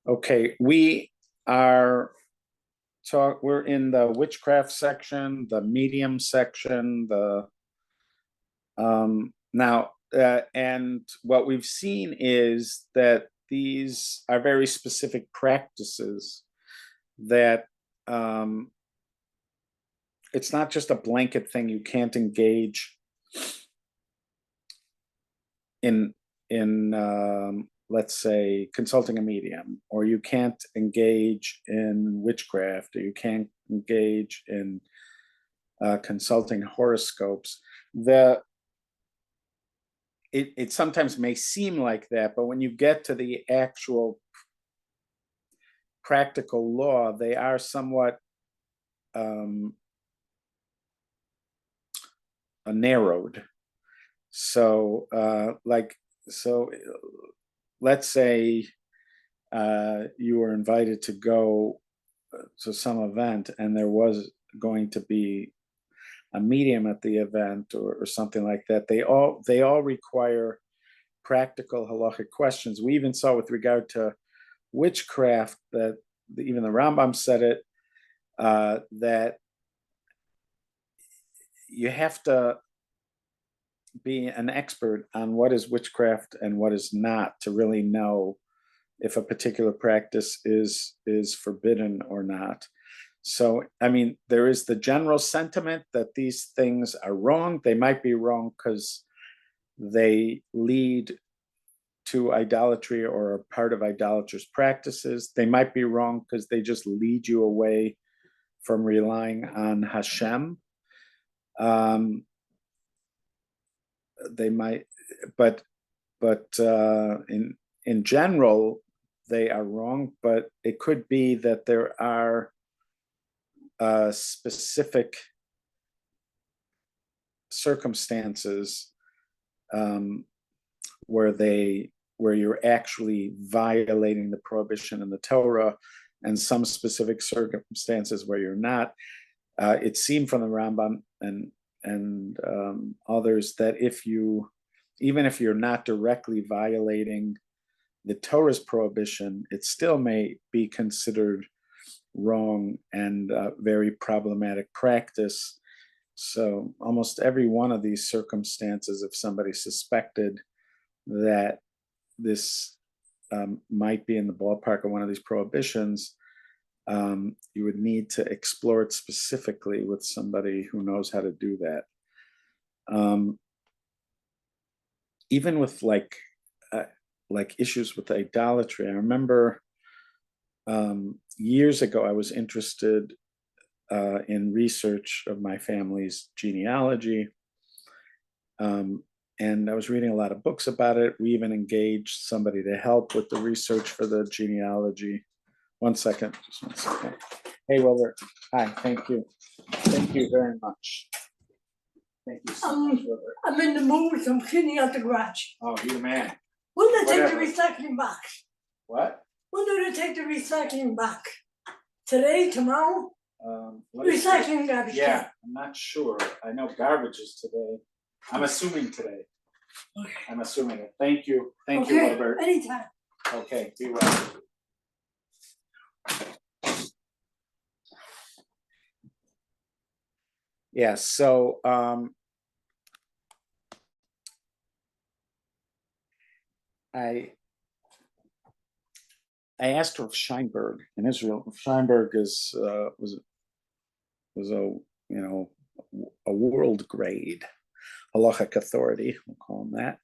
Okay, we're in the witchcraft section, the medium section, and what we've seen is that these are very specific practices that it's not just a blanket thing. You can't engage in let's say consulting a medium, or you can't engage in witchcraft, or you can't engage in consulting horoscopes. It sometimes may seem like that, but when you get to the actual practical law, they are somewhat narrowed. So let's say you were invited to go to some event, and there was going to be a medium at the event, or something like that. They all require practical halachic questions. We even saw with regard to witchcraft that even the Rambam said it, that you have to be an expert on what is witchcraft and what is not to really know if a particular practice is forbidden or not. So, I mean, there is the general sentiment that these things are wrong. They might be wrong because they lead to idolatry or are part of idolatrous practices. They might be wrong because they just lead you away from relying on Hashem. They might, but in general, they are wrong. But it could be that there are specific circumstances where you're actually violating the prohibition in the Torah, and some specific circumstances where you're not. It seemed from the Rambam and others that even if you're not directly violating the Torah's prohibition, it still may be considered wrong and very problematic practice. So almost every one of these circumstances, if somebody suspected that this might be in the ballpark of one of these prohibitions, you would need to explore it specifically with somebody who knows how to do that. Even with like issues with idolatry, I remember years ago I was interested in research of my family's genealogy, and I was reading a lot of books about it. We even engaged somebody to help with the research for the genealogy. Just 1 second. Hey, Wilbur. Hi, thank you. Thank you very much. Thank you so much, Wilbur. I'm in the mood, so I'm cleaning out the garage. Oh, you're the man. When do they take the recycling back? What? When do they take the recycling back? Today, tomorrow? Recycling garbage. Yeah, I'm not sure. I know garbage is today. I'm assuming today. Okay. I'm assuming it. Thank you. Thank you, Wilbur. Anytime. Okay, be well. Yeah, so I asked Rav Scheinberg in Israel. Rav Scheinberg was a world grade halachic authority. We'll call him that.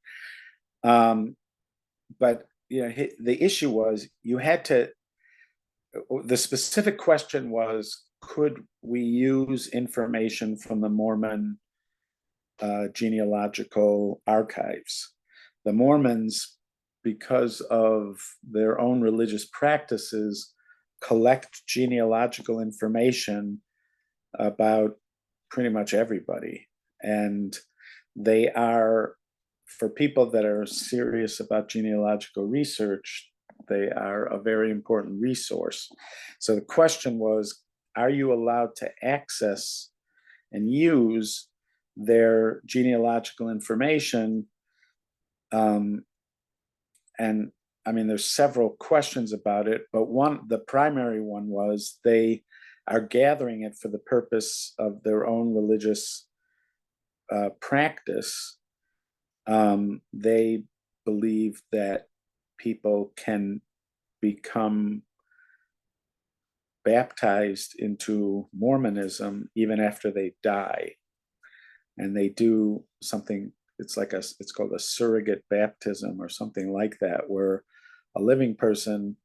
But the issue was the specific question was, could we use information from the Mormon genealogical archives? The Mormons, because of their own religious practices, collect genealogical information about pretty much everybody. And they are, for people that are serious about genealogical research, they are a very important resource. So the question was, are you allowed to access and use their genealogical information? And I mean, there's several questions about it, but the primary one was they are gathering it for the purpose of their own religious practice. They believe that people can become baptized into Mormonism even after they die. And they do something, it's called a surrogate baptism or something like that, where a living person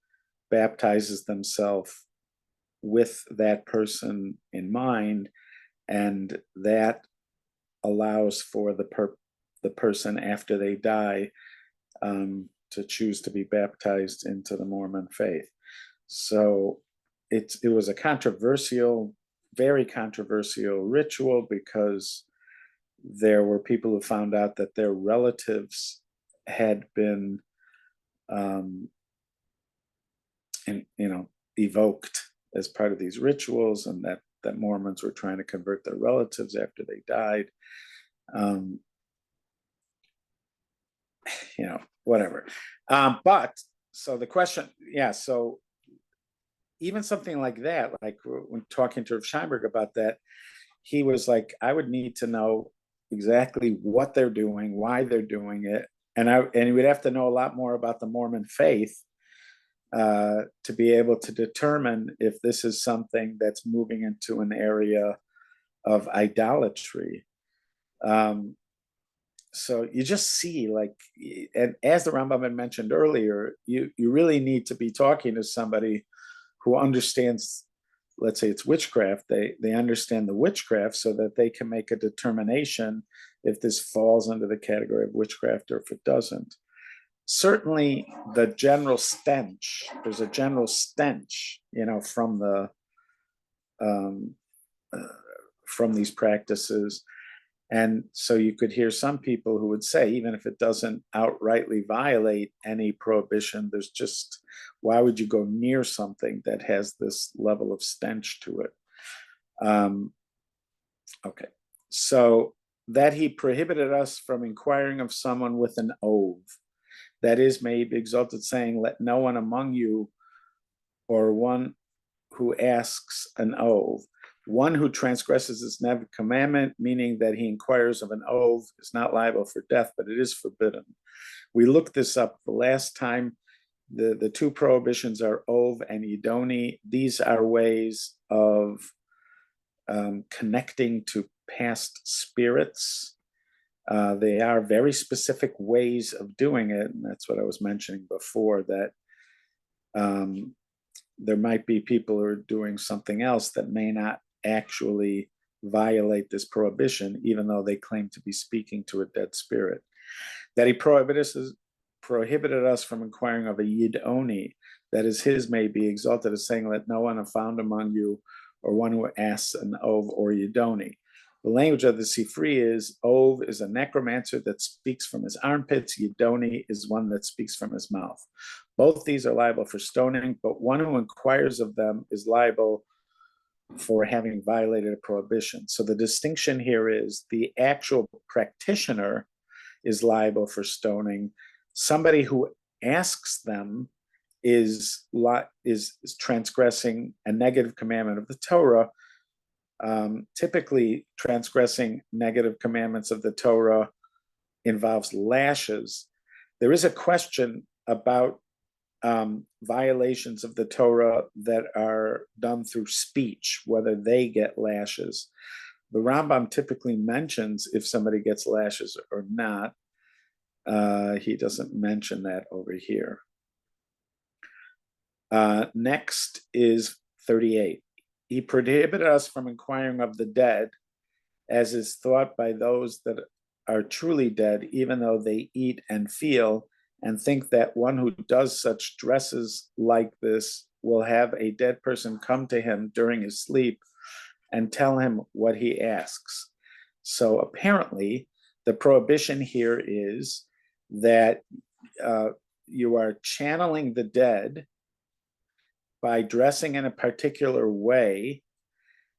baptizes themselves with that person in mind, and that allows for the person after they die to choose to be baptized into the Mormon faith. So it was a very controversial ritual, because there were people who found out that their relatives had been evoked as part of these rituals, and that Mormons were trying to convert their relatives after they died. Whatever. But so the question, so even something like that, like when talking to Rav Scheinberg about that, he was like, I would need to know exactly what they're doing, why they're doing it, and we'd have to know a lot more about the Mormon faith to be able to determine if this is something that's moving into an area of idolatry. So you just see, like, and as the Rambam had mentioned earlier, you really need to be talking to somebody who understands, let's say it's witchcraft, they understand the witchcraft, so that they can make a determination if this falls under the category of witchcraft or if it doesn't. Certainly the general stench, there's a general stench, from these practices. And so you could hear some people who would say, even if it doesn't outrightly violate any prohibition, there's just, why would you go near something that has this level of stench to it? Okay, so that he prohibited us from inquiring of someone with an ov, that is, may be exalted, saying, let no one among you, or one who asks an ov. One who transgresses this commandment, meaning that he inquires of an ov, is not liable for death, but it is forbidden. We looked this up the last time. The two prohibitions are ov and yidoni. These are ways of connecting to past spirits. They are very specific ways of doing it, and that's what I was mentioning before, that there might be people who are doing something else that may not actually violate this prohibition, even though they claim to be speaking to a dead spirit. That he prohibited us from inquiring of a yidoni, that is, his may be exalted, as saying, let no one have found among you, or one who asks an ov or yidoni. The language of the Sifri is, ov is a necromancer that speaks from his armpits, yidoni is one that speaks from his mouth. Both these are liable for stoning, but one who inquires of them is liable for having violated a prohibition. So the distinction here is the actual practitioner is liable for stoning. Somebody who asks them is transgressing a negative commandment of the Torah. Typically, transgressing negative commandments of the Torah involves lashes. There is a question about violations of the Torah that are done through speech, whether they get lashes. The Rambam typically mentions if somebody gets lashes or not. He doesn't mention that over here. Next is 38. He prohibited us from inquiring of the dead, as is thought by those that are truly dead, even though they eat and feel, and think that one who does such dresses like this will have a dead person come to him during his sleep and tell him what he asks. So apparently, the prohibition here is that you are channeling the dead by dressing in a particular way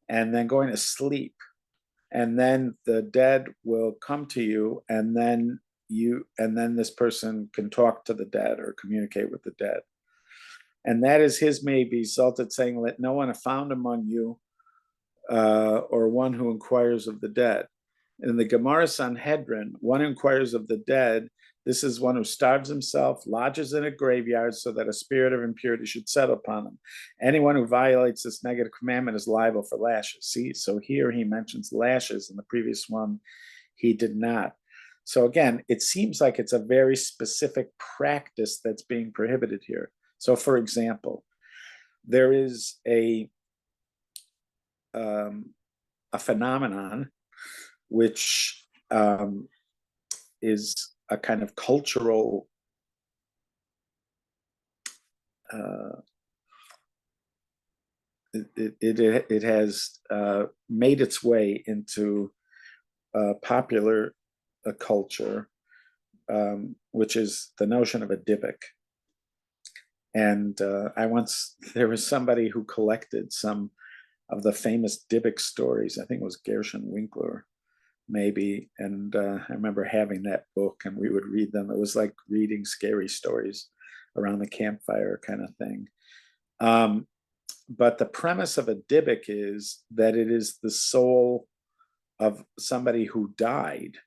and then going to sleep. And then the dead will come to you, and then and then this person can talk to the dead or communicate with the dead. And that is his may be exalted, saying, let no one have found among you, or one who inquires of the dead. In the Gemara Sanhedrin, one who inquires of the dead, this is one who starves himself, lodges in a graveyard so that a spirit of impurity should settle upon him. Anyone who violates this negative commandment is liable for lashes. See, so here he mentions lashes. In the previous one, he did not. So again, it seems like it's a very specific practice that's being prohibited here. So for example, there is a phenomenon which is a kind of cultural it has made its way into popular culture, which is the notion of a dybbuk. And there was somebody who collected some of the famous dybbuk stories. I think it was Gershon Winkler, maybe. And I remember having that book and we would read them. It was like reading scary stories around the campfire kind of thing. But the premise of a dybbuk is that it is the soul of somebody who died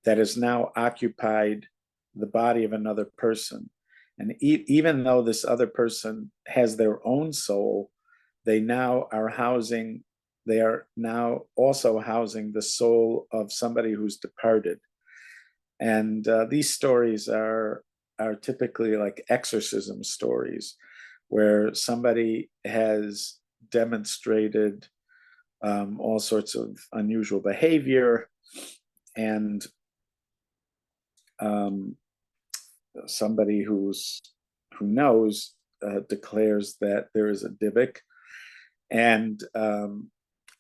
that has now occupied the body of another person. And even though this other person has their own soul, they are now also housing the soul of somebody who's departed. And these stories are typically like exorcism stories, where somebody has demonstrated all sorts of unusual behavior, and somebody who knows declares that there is a dybbuk, and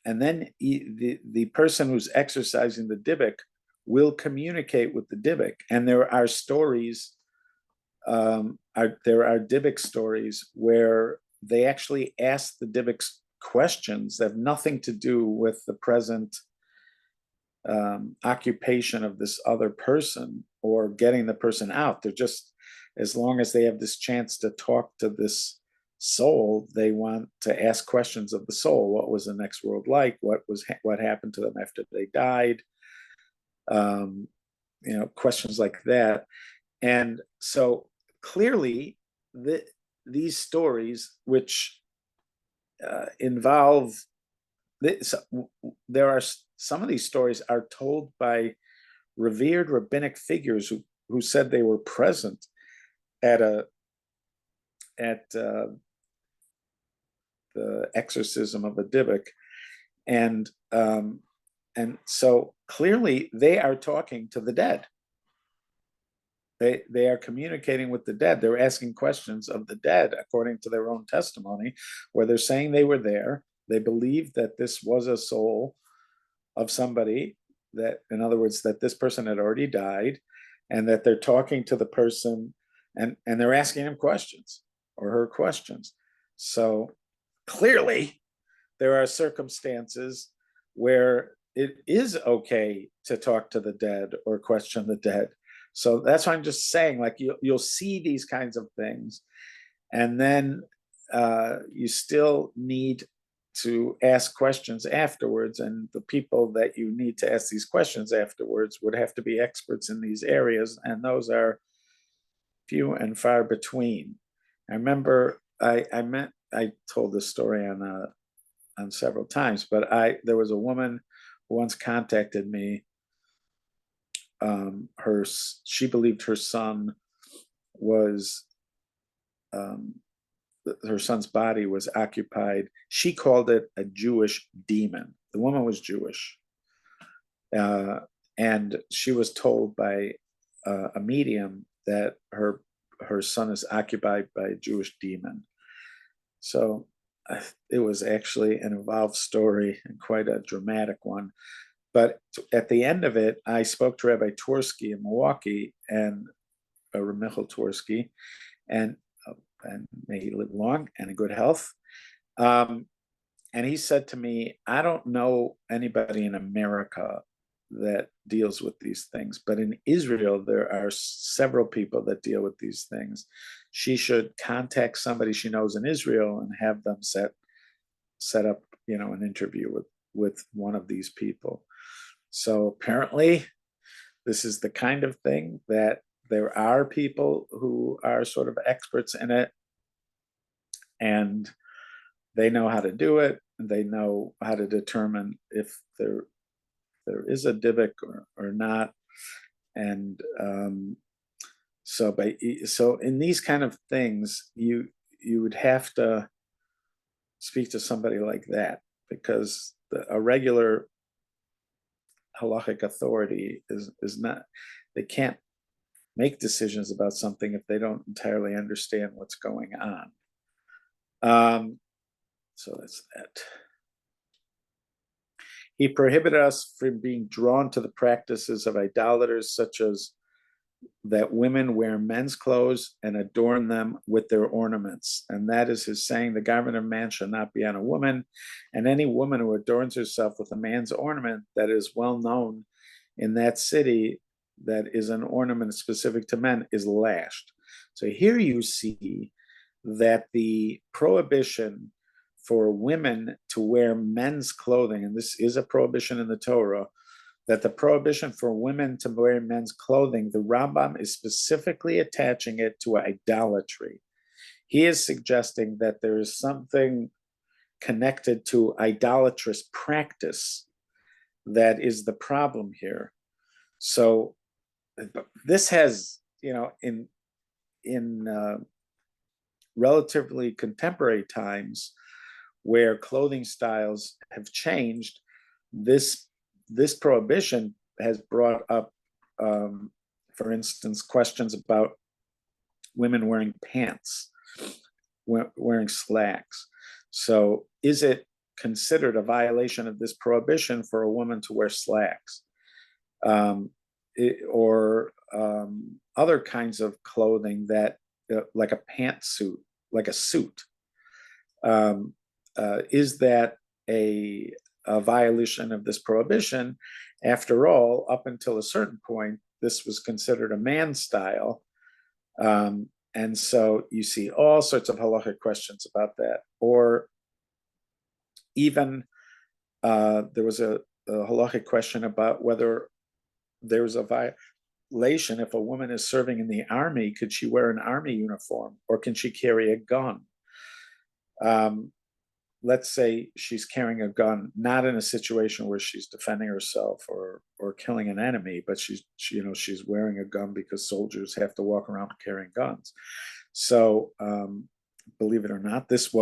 then the person who's exercising the dybbuk will communicate with the dybbuk. And there are stories, there are dybbuk stories where they actually ask the dybbuk questions that have nothing to do with the present occupation of this other person or getting the person out. They're just, as long as they have this chance to talk to this soul, they want to ask questions of the soul. What was the next world like? What happened to them after they died? Questions like that. And so clearly these stories, which involve this, there are some of these stories are told by revered rabbinic figures who said they were present at the exorcism of a dybbuk, and so clearly they are talking to the dead. They are communicating with the dead. They're asking questions of the dead according to their own testimony, where they're saying they were there. They believed that this was a soul of somebody, that, in other words, that this person had already died, and that they're talking to the person, and they're asking him questions or her questions. So clearly there are circumstances where it is okay to talk to the dead or question the dead. So that's why I'm just saying, like, you'll see these kinds of things, and then you still need to ask questions afterwards, and the people that you need to ask these questions afterwards would have to be experts in these areas, and those are few and far between. I remember I told this story on several times, but there was a woman who once contacted me. She believed her son was her son's body was occupied. She called it a Jewish demon. The woman was Jewish, and she was told by a medium that her son is occupied by a Jewish demon. So it was actually an involved story and quite a dramatic one. But at the end of it, I spoke to Rabbi Twersky in Milwaukee, and Ramichal Twersky, and may he live long and in good health. And he said to me, I don't know anybody in America that deals with these things. But in Israel, there are several people that deal with these things. She should contact somebody she knows in Israel and have them set up, an interview with one of these people. So apparently, this is the kind of thing that there are people who are sort of experts in it, and they know how to do it, and they know how to determine if there is a divik or not. And so in these kind of things, you would have to speak to somebody like that, because a regular halachic authority is not, they can't make decisions about something if they don't entirely understand what's going on. So that's that. He prohibited us from being drawn to the practices of idolaters, such as that women wear men's clothes and adorn them with their ornaments. And that is his saying, the garment of man shall not be on a woman, and any woman who adorns herself with a man's ornament that is well known in that city, that is an ornament specific to men, is lashed. So here you see that the prohibition for women to wear men's clothing, and this is a prohibition in the Torah, that the prohibition for women to wear men's clothing, the Rambam is specifically attaching it to idolatry. He is suggesting that there is something connected to idolatrous practice that is the problem here. So this has, in relatively contemporary times, where clothing styles have changed, this prohibition has brought up, for instance, questions about women wearing pants, wearing slacks. So is it considered a violation of this prohibition for a woman to wear slacks? Or other kinds of clothing that, like a pantsuit, like a suit. Is that a violation of this prohibition? After all, up until a certain point, this was considered a man style. And so you see all sorts of halachic questions about that. Or even there was a halachic question about whether there's a violation if a woman is serving in the army. Could she wear an army uniform, or can she carry a gun? Let's say she's carrying a gun, not in a situation where she's defending herself or killing an enemy, but she's wearing a gun because soldiers have to walk around carrying guns. So believe it or not, this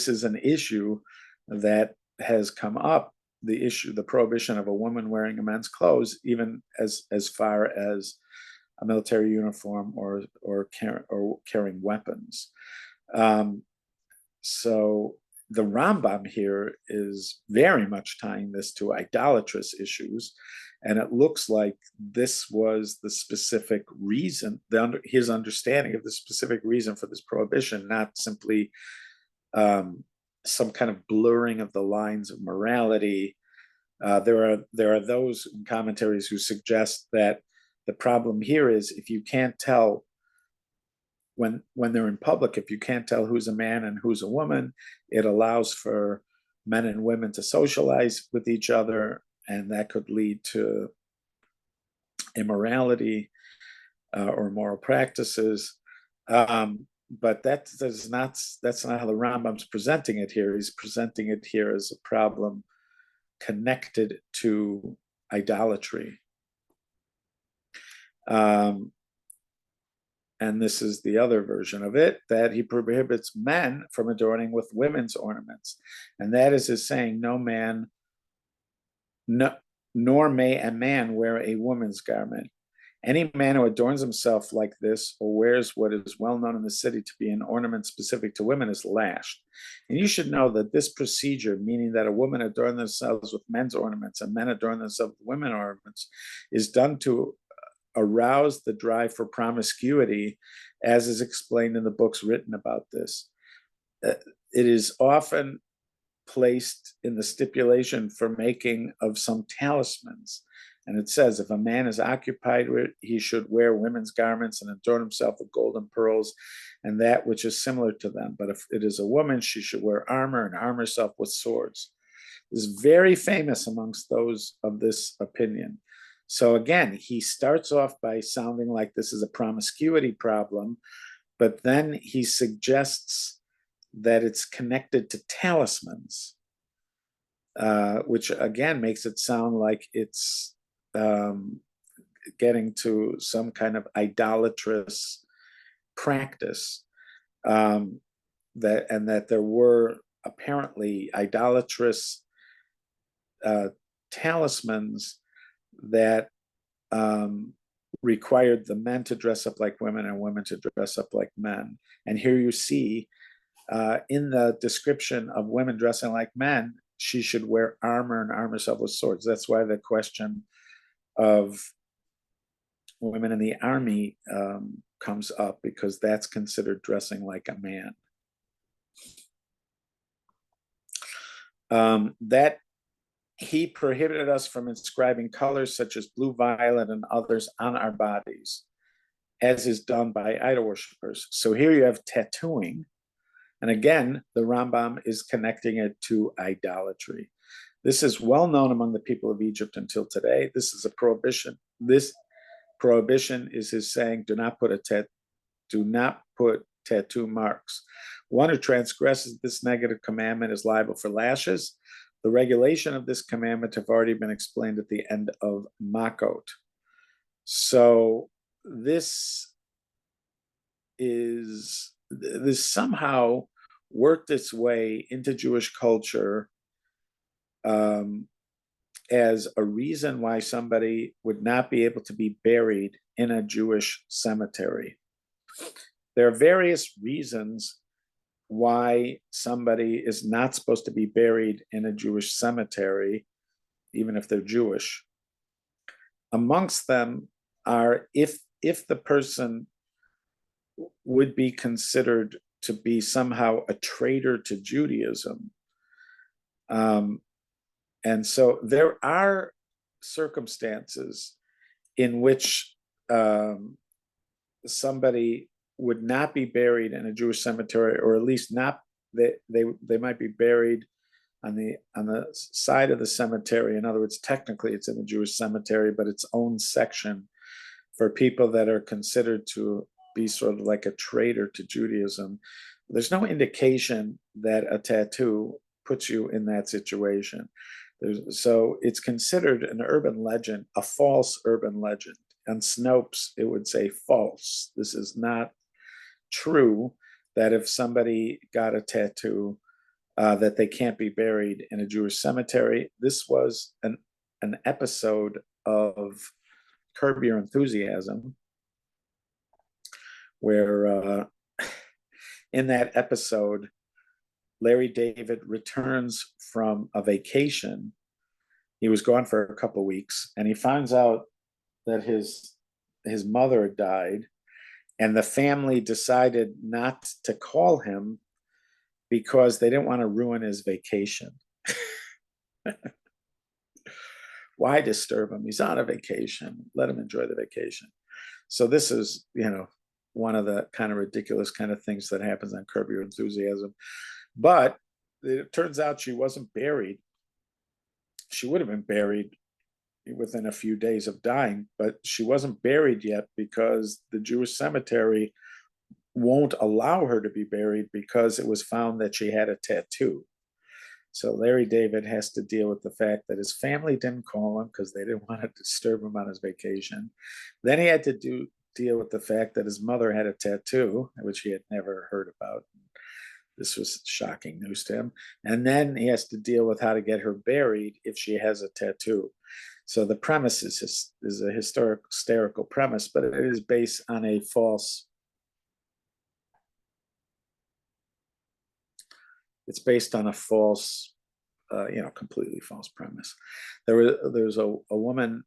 is an issue that has come up, the prohibition of a woman wearing a man's clothes, even as far as a military uniform or carrying weapons. So the Rambam here is very much tying this to idolatrous issues, and it looks like this was the specific reason, his understanding of the specific reason for this prohibition, not simply some kind of blurring of the lines of morality. There are those commentaries who suggest that the problem here is, if you can't tell, when they're in public, if you can't tell who's a man and who's a woman, it allows for men and women to socialize with each other, and that could lead to immorality or immoral practices. But that's not how the Rambam's presenting it here. He's presenting it here as a problem connected to idolatry. And this is the other version of it, that he prohibits men from adorning with women's ornaments. And that is his saying, nor may a man wear a woman's garment. Any man who adorns himself like this, or wears what is well known in the city to be an ornament specific to women, is lashed. And you should know that this procedure, meaning that a woman adorn themselves with men's ornaments and men adorn themselves with women's ornaments, is done to arouse the drive for promiscuity, as is explained in the books written about this. It is often placed in the stipulation for making of some talismans. And it says, if a man is occupied with it, he should wear women's garments and adorn himself with gold and pearls and that which is similar to them. But if it is a woman, she should wear armor and arm herself with swords. This is very famous amongst those of this opinion. So again, he starts off by sounding like this is a promiscuity problem, but then he suggests that it's connected to talismans, which again makes it sound like it's getting to some kind of idolatrous practice, that there were apparently idolatrous talismans that required the men to dress up like women and women to dress up like men. And here you see in the description of women dressing like men, she should wear armor and arm herself with swords. That's why the question of women in the army comes up, because that's considered dressing like a man. That he prohibited us from inscribing colors such as blue, violet, and others on our bodies, as is done by idol worshippers. So here you have tattooing. And again, the Rambam is connecting it to idolatry. This is well known among the people of Egypt until today. This is a prohibition. This prohibition is his saying, do not put tattoo marks. One who transgresses this negative commandment is liable for lashes. The regulation of this commandment have already been explained at the end of Makot. So this somehow worked its way into Jewish culture as a reason why somebody would not be able to be buried in a Jewish cemetery. There are various reasons why somebody is not supposed to be buried in a Jewish cemetery, even if they're Jewish. Amongst them are if the person would be considered to be somehow a traitor to Judaism. And so there are circumstances in which somebody would not be buried in a Jewish cemetery, or at least not, they might be buried on the side of the cemetery. In other words, technically it's in the Jewish cemetery, but its own section for people that are considered to be sort of like a traitor to Judaism. There's no indication that a tattoo puts you in that situation. So it's considered an urban legend, a false urban legend. On Snopes, it would say false. This is not true, that if somebody got a tattoo, that they can't be buried in a Jewish cemetery. This was an episode of Curb Your Enthusiasm, where in that episode, Larry David returns from a vacation. He was gone for a couple of weeks, and he finds out that his mother died, and the family decided not to call him because they didn't want to ruin his vacation. Why disturb him? He's on a vacation. Let him enjoy the vacation. So this is, one of the kind of ridiculous kind of things that happens on Curb Your Enthusiasm. But it turns out she wasn't buried. She would have been buried within a few days of dying, but she wasn't buried yet because the Jewish cemetery won't allow her to be buried because it was found that she had a tattoo. So Larry David has to deal with the fact that his family didn't call him because they didn't want to disturb him on his vacation. Then he had to deal with the fact that his mother had a tattoo, which he had never heard about. This was shocking news to him. And then he has to deal with how to get her buried if she has a tattoo. So the premise is a hysterical premise, but it is based on a false. It's based on a false, completely false premise. There was a woman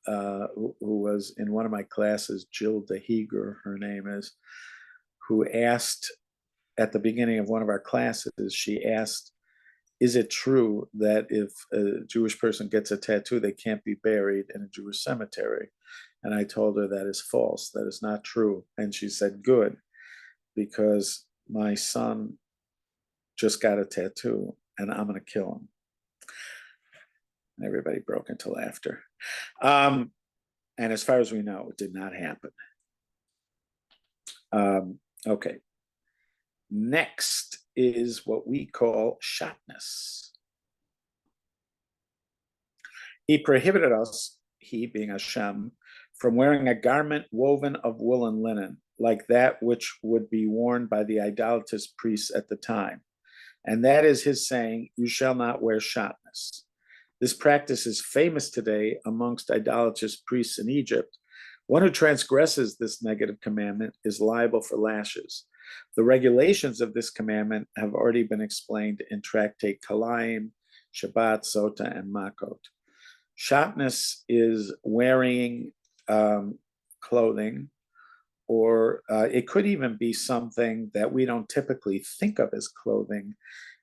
who was in one of my classes, Jill DeHeger, her name is, who asked at the beginning of one of our classes, she asked is it true that if a Jewish person gets a tattoo, they can't be buried in a Jewish cemetery? And I told her that is false. That is not true. And she said, good, because my son just got a tattoo and I'm going to kill him. And everybody broke into laughter. And as far as we know, it did not happen. Okay. Next is what we call shatnez. He prohibited us, he being Hashem, from wearing a garment woven of wool and linen, like that which would be worn by the idolatrous priests at the time. And that is his saying, you shall not wear shatnez. This practice is famous today amongst idolatrous priests in Egypt. One who transgresses this negative commandment is liable for lashes. The regulations of this commandment have already been explained in Tractate Kalaim, Shabbat, Sota, and Makot. Shatnez is wearing clothing, or it could even be something that we don't typically think of as clothing.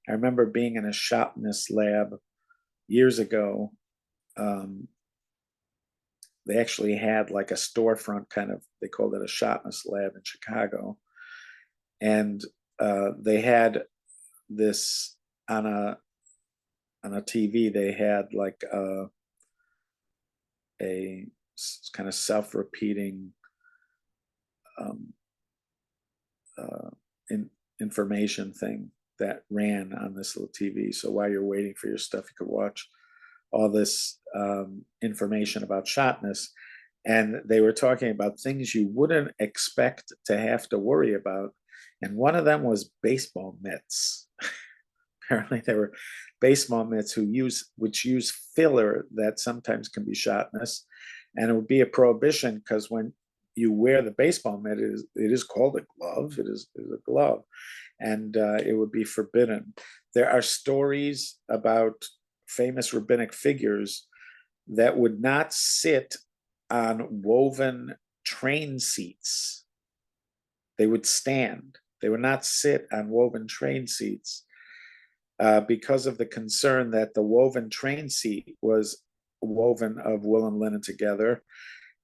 I remember being in a shatnez lab years ago. They actually had like a storefront kind of, they called it a shatnez lab in Chicago. And they had this on a TV, they had like a kind of self-repeating information thing that ran on this little TV. So while you're waiting for your stuff, you could watch all this information about shatnez. And they were talking about things you wouldn't expect to have to worry about. And one of them was baseball mitts. Apparently there were baseball mitts which use filler that sometimes can be shatnez. And it would be a prohibition because when you wear the baseball mitt, it is called a glove. It is a glove. And it would be forbidden. There are stories about famous rabbinic figures that would not sit on woven train seats. They would stand. They would not sit on woven train seats because of the concern that the woven train seat was woven of wool and linen together.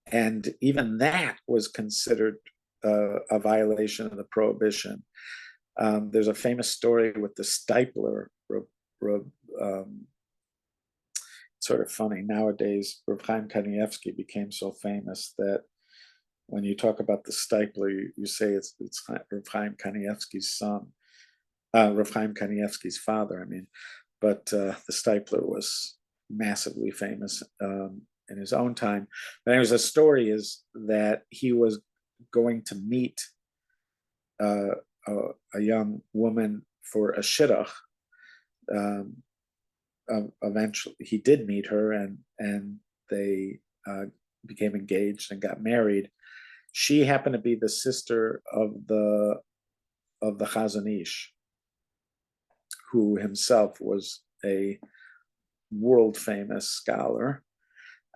And even that was considered a violation of the prohibition. There's a famous story with the stipler. Sort of funny. Nowadays, Rav Chaim Kanievsky became so famous that when you talk about the stipler, you say it's Rav Chaim Kanievsky's son, Rav Chaim Kanievsky's father, I mean. But the stipler was massively famous in his own time. But anyways, the story is that he was going to meet a young woman for a shidduch. Eventually, he did meet her, and they became engaged and got married. She happened to be the sister of the Chazon Ish, who himself was a world famous scholar.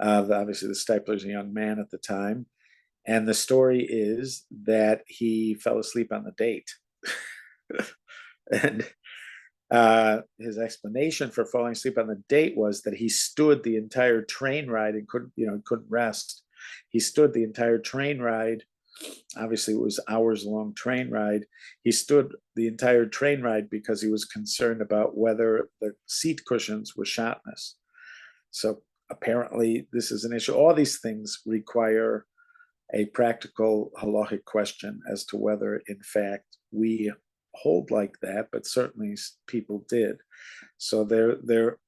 Obviously, the stipler is a young man at the time, and the story is that he fell asleep on the date, and his explanation for falling asleep on the date was that he stood the entire train ride and couldn't rest. He stood the entire train ride. Obviously, it was hours-long train ride. He stood the entire train ride because he was concerned about whether the seat cushions were shatnez. So apparently, this is an issue. All these things require a practical halachic question as to whether, in fact, we hold like that, but certainly people did. So there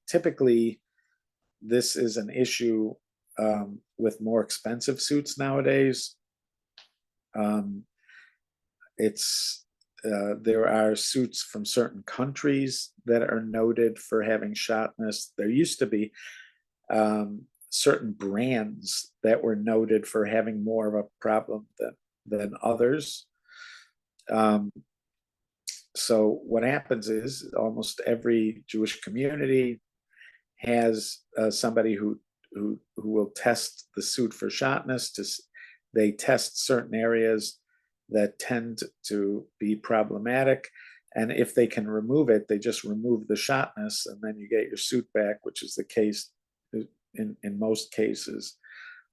typically, this is an issue with more expensive suits nowadays. There are suits from certain countries that are noted for having shatnez. There used to be certain brands that were noted for having more of a problem than others. So what happens is almost every Jewish community has somebody who will test the suit for shatnez. They test certain areas that tend to be problematic, And if they can remove it, they just remove the shotness, and then you get your suit back, which is the case in most cases.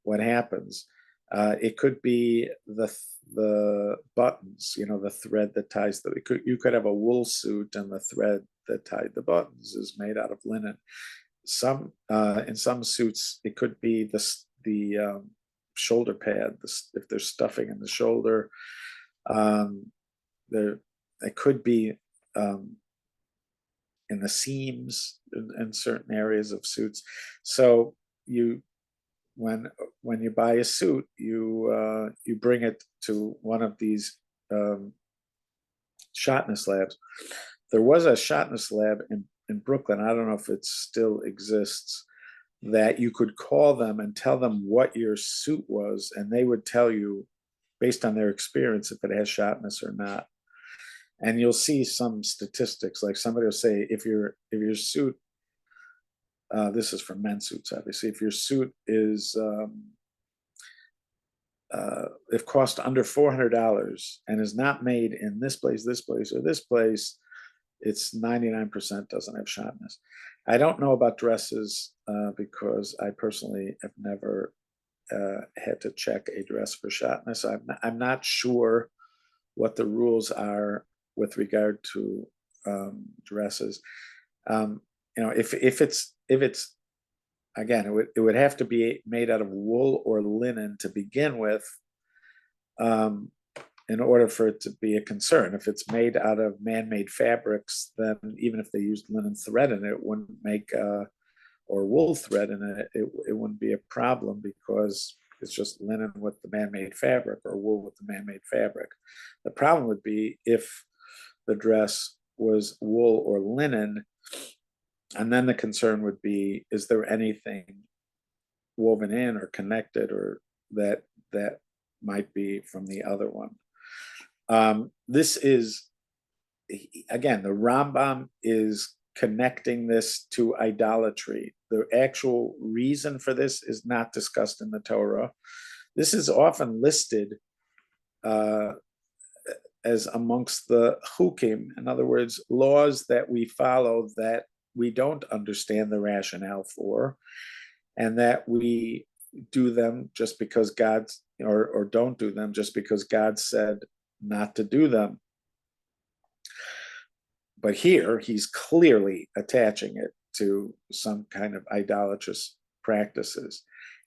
What happens? It could be the buttons, the thread that ties you could have a wool suit and the thread that tied the buttons is made out of linen. In some suits, it could be the shoulder pad, if there's stuffing in the shoulder. It could be in the seams in certain areas of suits. So when you buy a suit, you bring it to one of these shotness labs. There was a shotness lab in Brooklyn. I don't know if it still exists, that you could call them and tell them what your suit was, and they would tell you based on their experience if it has shotness or not. And you'll see some statistics, like somebody will say, if your suit, this is for men's suits, obviously, if your suit is if cost under $400 and is not made in this place, or this place, it's 99% doesn't have shotness. I don't know about dresses because I personally have never had to check a dress for shotness. I'm not sure what the rules are with regard to dresses. If it's again, it would have to be made out of wool or linen to begin with, in order for it to be a concern. If it's made out of man-made fabrics, then even if they used linen thread in it, it wouldn't make or wool thread in it, it wouldn't be a problem, because it's just linen with the man-made fabric or wool with the man-made fabric. The problem would be if the dress was wool or linen, and then the concern would be, is there anything woven in or connected or that might be from the other one? This is, again, the Rambam is connecting this to idolatry. The actual reason for this is not discussed in the Torah. This is often listed as amongst the chukim, in other words, laws that we follow that we don't understand the rationale for, and that we do them just because God, or don't do them just because God said not to do them. But here he's clearly attaching it to some kind of idolatrous practices.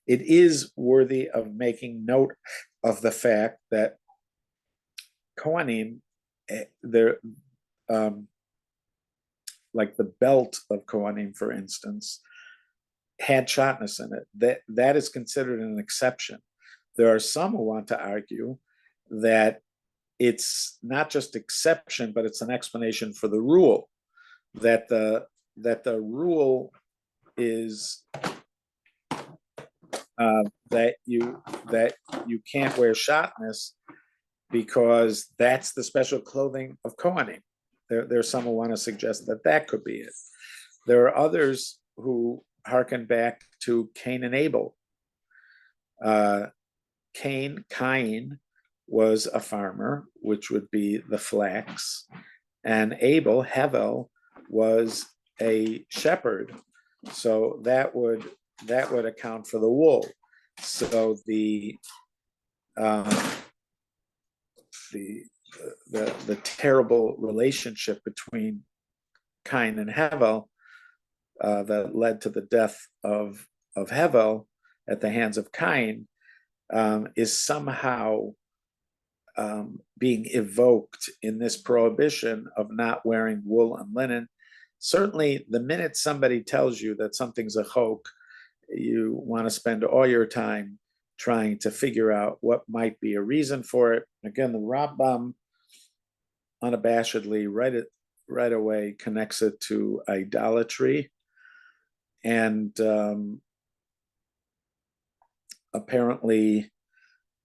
It is worthy of making note of the fact that Kohanim, like the belt of Kohanim, for instance, had shotness in it. That is considered an exception. There are some who want to argue that it's not just exception, but it's an explanation for the rule. That the rule is that you can't wear shotness because that's the special clothing of Kohanim. There's some who want to suggest that could be it. There are others who hearken back to Cain and Abel. Cain was a farmer, which would be the flax, and Abel, Hevel, was a shepherd, so that would account for the wool. So the terrible relationship between Cain and Hevel that led to the death of Hevel at the hands of Cain is somehow being evoked in this prohibition of not wearing wool and linen. Certainly, the minute somebody tells you that something's a chok, you want to spend all your time trying to figure out what might be a reason for it. Again, the Rambam unabashedly right away connects it to idolatry, and apparently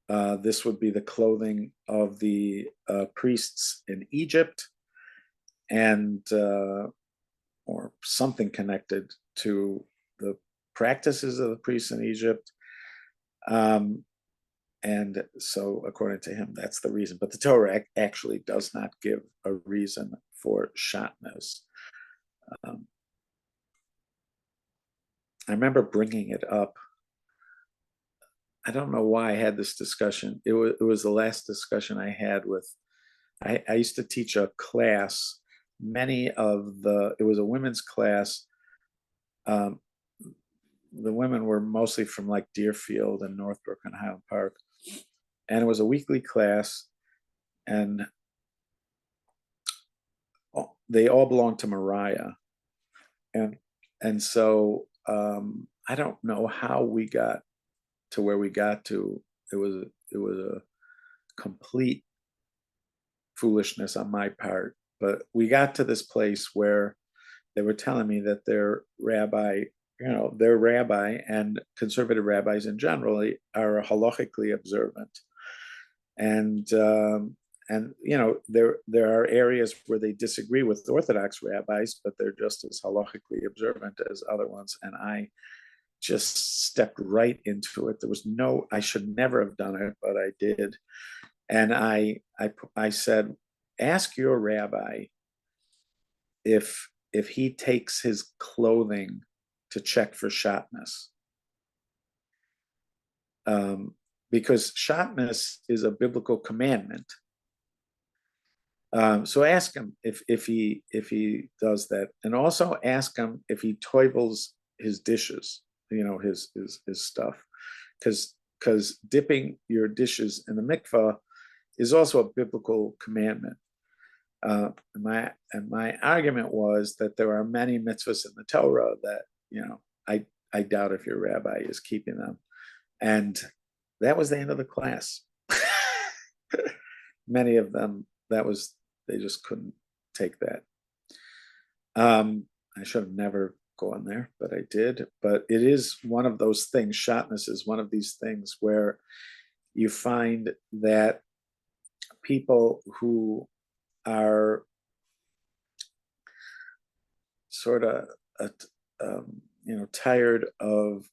this would be the clothing of the priests in Egypt, and or something connected to the practices of the priests in Egypt. And so according to him, that's the reason. But the Torah actually does not give a reason for shatnez. I remember bringing it up. I don't know why I had this discussion. It was the last discussion I had with, I used to teach a class. It was a women's class. The women were mostly from like Deerfield and Northbrook and Highland Park. And it was a weekly class. And they all belonged to Mariah. And so I don't know how we got to where we got to. It was a complete foolishness on my part, but we got to this place where they were telling me that their rabbi and conservative rabbis in general are halachically observant, and there are areas where they disagree with Orthodox rabbis, but they're just as halachically observant as other ones. And I just stepped right into it. I should never have done it, but I did. And I said, ask your rabbi if he takes his clothing to check for shatnez. Because shatnez is a biblical commandment. So ask him if he does that, and also ask him if he toivels his dishes, his stuff, because dipping your dishes in the mikvah is also a biblical commandment. And my argument was that there are many mitzvahs in the Torah that I doubt if your rabbi is keeping them, and that was the end of the class. Many of them, they just couldn't take that. I should have never gone there, but I did. But it is one of those things. Shatnez is one of these things where you find that people who are sort of tired of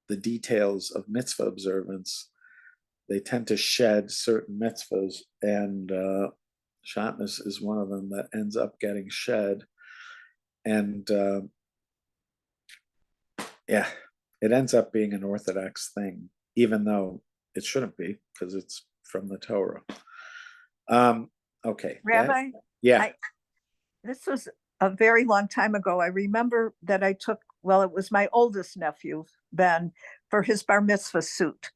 the details of mitzvah observance, they tend to shed certain mitzvahs, and shatnez is one of them that ends up getting shed. And it ends up being an Orthodox thing, even though it shouldn't be, because it's from the Torah. Okay. Rabbi? This was a very long time ago. I remember that it was my oldest nephew, Ben, for his bar mitzvah suit.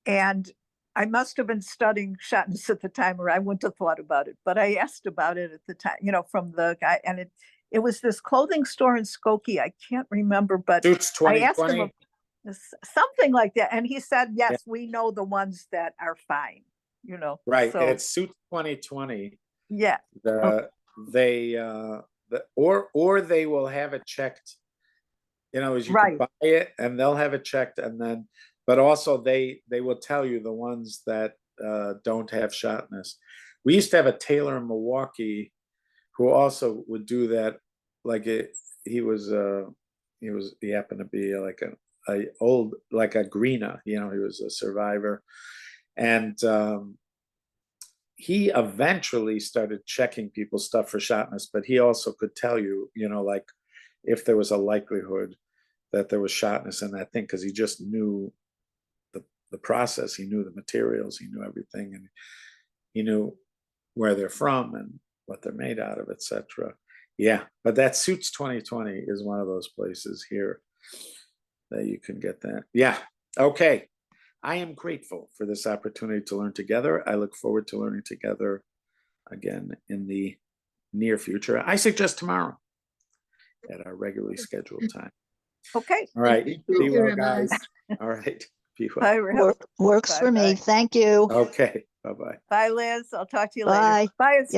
And I must have been studying shatnez at the time, or I wouldn't have thought about it. But I asked about it at the time, from the guy. And it was this clothing store in Skokie. I can't remember, but Suits 2020. I asked him something like that. And he said, yes, we know the ones that are fine, Right. So, it's Suits 2020. Yeah. Or they will have it checked, as you can buy it, and they'll have it checked, and then, but also they will tell you the ones that don't have shatnez. We used to have a tailor in Milwaukee who also would do that. Like he happened to be like a Greena, he was a survivor, and he eventually started checking people's stuff for shatnez, but he also could tell you, like if there was a likelihood that there was shatnez in that thing, because he just knew the process, he knew the materials, he knew everything, and he knew where they're from and what they're made out of, etc. Yeah, but that Suits 2020 is one of those places here that you can get that. Yeah, okay. I am grateful for this opportunity to learn together. I look forward to learning together again in the near future. I suggest tomorrow at our regularly scheduled time. Okay. All right. Be well, Rabbi. guys. All right. Be Bye, well. Works for me. Thank you. Okay. Bye-bye. Bye, Liz. I'll talk to you Bye. later. Bye.